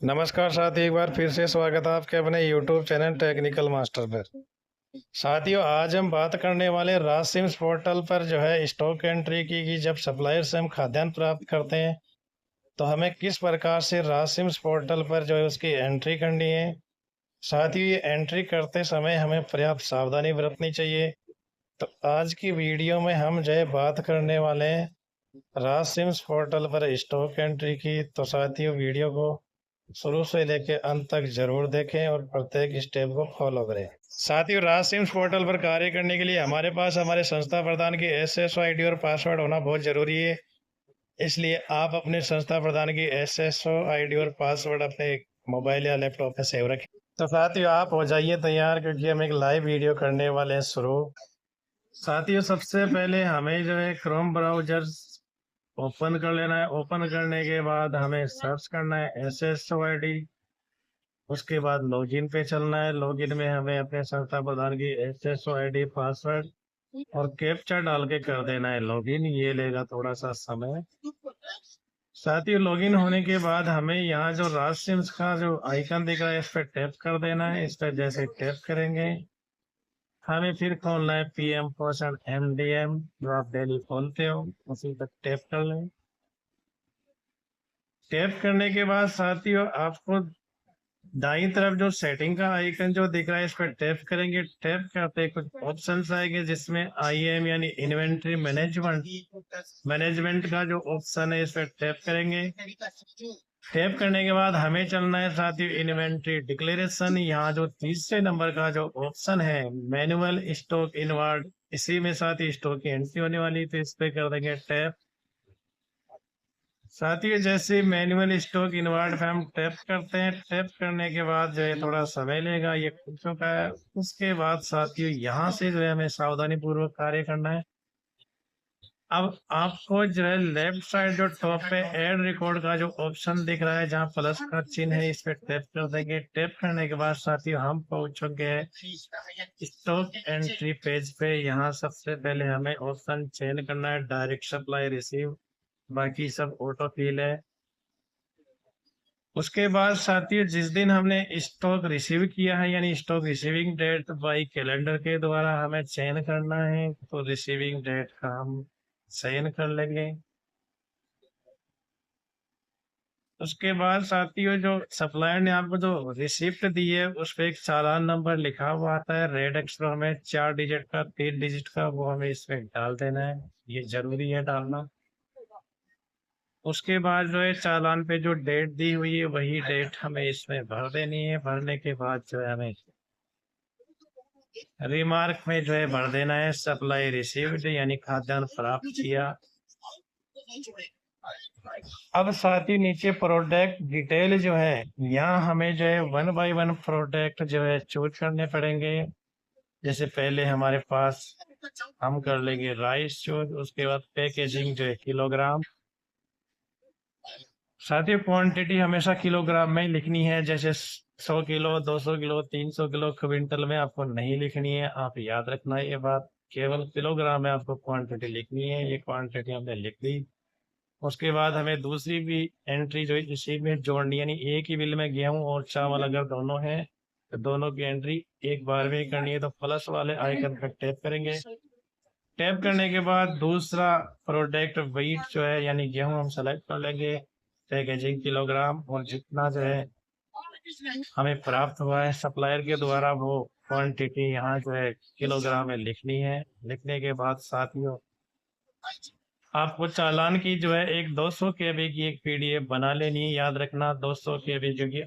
नमस्कार साथी, एक बार फिर से स्वागत है आपके अपने YouTube चैनल टेक्निकल मास्टर पर। साथियों, आज हम बात करने वाले रासिम्स पोर्टल पर जो है स्टॉक एंट्री की कि जब सप्लायर से हम खाद्यान्न प्राप्त करते हैं तो हमें किस प्रकार से रासिम्स पोर्टल पर जो है उसकी एंट्री करनी है। साथ ही ये एंट्री करते समय हमें पर्याप्त सावधानी बरतनी चाहिए। तो आज की वीडियो में हम जो है बात करने वाले हैं रासिम्स पोर्टल पर स्टॉक एंट्री की। तो साथियों, वीडियो को शुरू से लेके अंत तक जरूर देखें और प्रत्येक स्टेप को फॉलो करें। साथियों, रासिम्स पोर्टल पर कार्य करने के लिए हमारे पास हमारे संस्था प्रधान की एसएसओ आईडी और पासवर्ड होना बहुत जरूरी है। इसलिए आप अपने संस्था प्रधान की एसएसओ आईडी और पासवर्ड अपने मोबाइल या लैपटॉप में सेव रखें। तो साथियों, आप हो जाइए तैयार, क्योंकि हम एक लाइव वीडियो करने वाले हैं शुरू। साथियों, सबसे पहले हमें जो है क्रोम ब्राउजर ओपन कर लेना है। ओपन करने के बाद हमें सर्च करना है एसएसओ आईडी। उसके बाद लॉगिन पे चलना है। लॉगिन में हमें अपने संस्था प्रधान की एसएसओ आईडी, पासवर्ड और कैप्चा डाल के कर देना है लॉगिन। ये लेगा थोड़ा सा समय। साथियों, लॉगिन होने के बाद हमें यहाँ जो रासिम्स का जो आइकन दिख रहा है इस पर टैप कर देना है। इस पर जैसे टैप करेंगे हमें फिर खोलना है पीएम पोषण एमडीएम, जो आप डेली खोलते हो, उसी पर टैप कर लें। टैप करने के बाद साथियों, आपको दाईं तरफ जो सेटिंग का आइकन जो दिख रहा है इस पर टैप करेंगे। टैप करते कुछ ऑप्शंस आएंगे जिसमें आईएम यानी इन्वेंट्री मैनेजमेंट का जो ऑप्शन है इस पर टैप करेंगे। टैप करने के बाद हमें चलना है साथियों इन्वेंट्री डिक्लेरेशन। यहाँ जो तीसरे नंबर का जो ऑप्शन है मैनुअल स्टॉक इनवर्ड, इसी में साथ ही स्टॉक की एंट्री होने वाली, तो इस पे कर देंगे टैप। साथियों, जैसे मैनुअल स्टॉक इनवर्ड पे हम टैप करते हैं, टैप करने के बाद जो है थोड़ा समय लेगा, ये खुल चुका है। उसके बाद साथियों यहाँ से जो है हमें सावधानी पूर्वक कार्य करना है। अब आपको जो है लेफ्ट साइड जो टॉप पे ऐड रिकॉर्ड का जो ऑप्शन दिख रहा है, जहाँ प्लस का चिन्ह है, इस पे टैप कर देंगे। टैप करने के बाद साथियों हम पहुंच चुके हैं स्टॉक एंट्री पेज पे। यहाँ सबसे पहले हमें ऑप्शन चेंज करना है डायरेक्ट सप्लाई रिसीव, बाकी सब ऑटो फिल है। उसके बाद साथियों जिस दिन हमने स्टॉक रिसीव किया है यानी stock receiving date by calendar के द्वारा हमें चयन करना है, तो रिसीविंग डेट का हम चयन कर लेंगे। उसके बाद साथियों जो सप्लायर ने आपको जो रिसिप्ट दी है उस पर एक चालान नंबर लिखा हुआ आता है रेड अक्षरों में, 4 डिजिट का, 3 डिजिट का, वो हमें इसमें डाल देना है। ये जरूरी है डालना। उसके बाद जो है चालान पे जो डेट दी हुई है वही डेट हमें इसमें भर देनी है। भरने के बाद जो है हमें रिमार्क में जो है भर देना है सप्लाई रिसीव्ड, यानी खाद्यान्न प्राप्त किया। अब साथ ही नीचे प्रोडक्ट डिटेल जो है यहाँ हमें जो है 1 बाय 1 प्रोडक्ट जो है चूज करने पड़ेंगे। जैसे पहले हमारे पास हम कर लेंगे राइस चूज। उसके बाद पैकेजिंग जो है किलोग्राम। साथियों, क्वांटिटी हमेशा किलोग्राम में ही लिखनी है। जैसे 100 किलो, 200 किलो, 300 किलो, क्विंटल में आपको नहीं लिखनी है। आप याद रखना ये बात, केवल किलोग्राम में आपको क्वांटिटी लिखनी है। ये क्वांटिटी हमने लिख दी। उसके बाद हमें दूसरी भी एंट्री जो इसी में जोड़नी, यानी एक ही बिल में गेहूं और चावल अगर दोनों हैं तो दोनों की एंट्री एक बार में ही करनी है। तो प्लस वाले आइकन पर टैप करेंगे। टैप करने के बाद दूसरा प्रोडक्ट वेट जो है यानी गेहूं हम सेलेक्ट कर लेंगे। पैकेजिंग किलोग्राम, और जितना जो है हमें प्राप्त हुआ है सप्लायर के द्वारा वो क्वांटिटी यहाँ जो है किलोग्राम में लिखनी है। लिखने के बाद साथियों आपको चालान की जो है एक 200 केबी की एक पीडीएफ बना लेनी है। याद रखना 200 केबी, क्योंकि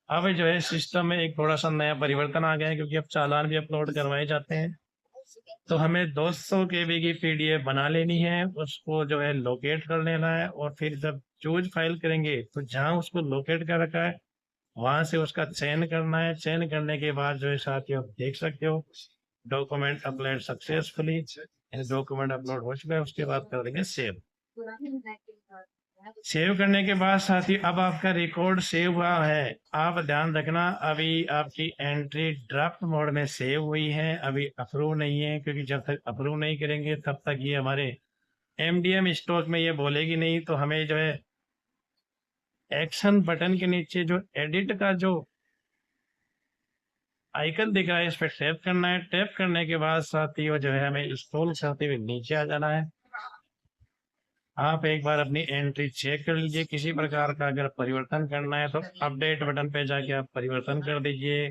अब जो है सिस्टम में एक थोड़ा सा नया परिवर्तन आ गया है, क्योंकि अब चालान भी अपलोड करवाए जाते हैं। तो हमें 200 केबी की पीडीएफ बना लेनी है। उसको जो है लोकेट कर लेना है, और फिर जब चूज फाइल करेंगे तो जहां उसको लोकेट कर रखा है वहां से उसका चयन करना है। चयन करने के बाद जो है साथियों आप देख सकते हो document upload successfully, document upload हो चुका है। उसके बाद कर देंगे सेव। सेव करने के बाद साथी अब आपका रिकॉर्ड सेव हुआ है। आप ध्यान रखना अभी आपकी एंट्री ड्राफ्ट मोड में सेव हुई है, अभी अप्रूव नहीं है, क्योंकि जब तक अप्रूव नहीं करेंगे तब तक ये हमारे एमडीएम स्टॉक में ये बोलेगी नहीं। तो हमें जो है एक्शन बटन के नीचे जो एडिट का जो आइकन दिख रहा है इस पर टैप करना है। टैप करने के बाद साथियों जो है हमें स्क्रॉल करते हुए नीचे आ जाना है। आप एक बार अपनी एंट्री चेक कर लीजिए। किसी प्रकार का अगर परिवर्तन करना है तो अपडेट बटन पे जाके आप परिवर्तन कर दीजिए।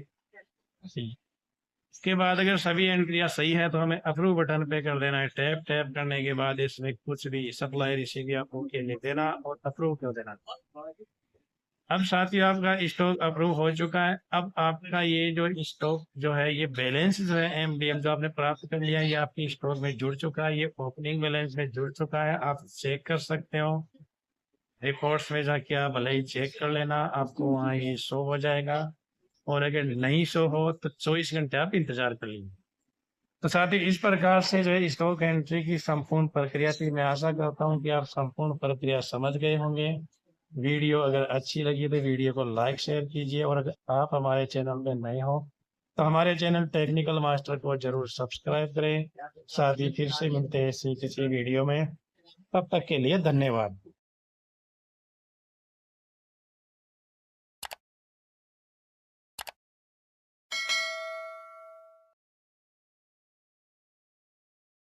इसके बाद अगर सभी एंट्रियां सही है तो हमें अप्रूव बटन पे कर देना है टैप। टैप करने के बाद इसमें कुछ भी सप्लाई रिसीव या ओके लिख देना और अप्रूव कर देना। अब साथियों आपका स्टॉक अप्रूव हो चुका है। अब आपका ये जो स्टॉक जो है ये बैलेंस जो है एमडीएम जो आपने प्राप्त कर लिया है ये आपके स्टॉक में जुड़ चुका है। ये ओपनिंग बैलेंस में जुड़ चुका है। आप चेक कर सकते हो रिपोर्ट्स में जाके आप भले ही चेक कर लेना, आपको वहाँ ये शो हो जाएगा। और अगर नहीं शो हो तो 24 घंटे आप इंतजार कर लीजिए। तो साथ ही इस प्रकार से जो है स्टॉक एंट्री की संपूर्ण प्रक्रिया थी। मैं आशा करता हूँ कि आप संपूर्ण प्रक्रिया समझ गए होंगे। वीडियो अगर अच्छी लगी तो वीडियो को लाइक शेयर कीजिए और अगर आप हमारे चैनल में नए हो तो हमारे चैनल टेक्निकल मास्टर को जरूर सब्सक्राइब करें। साथ ही फिर से मिलते हैं इसी किसी वीडियो में। तब तक के लिए धन्यवाद।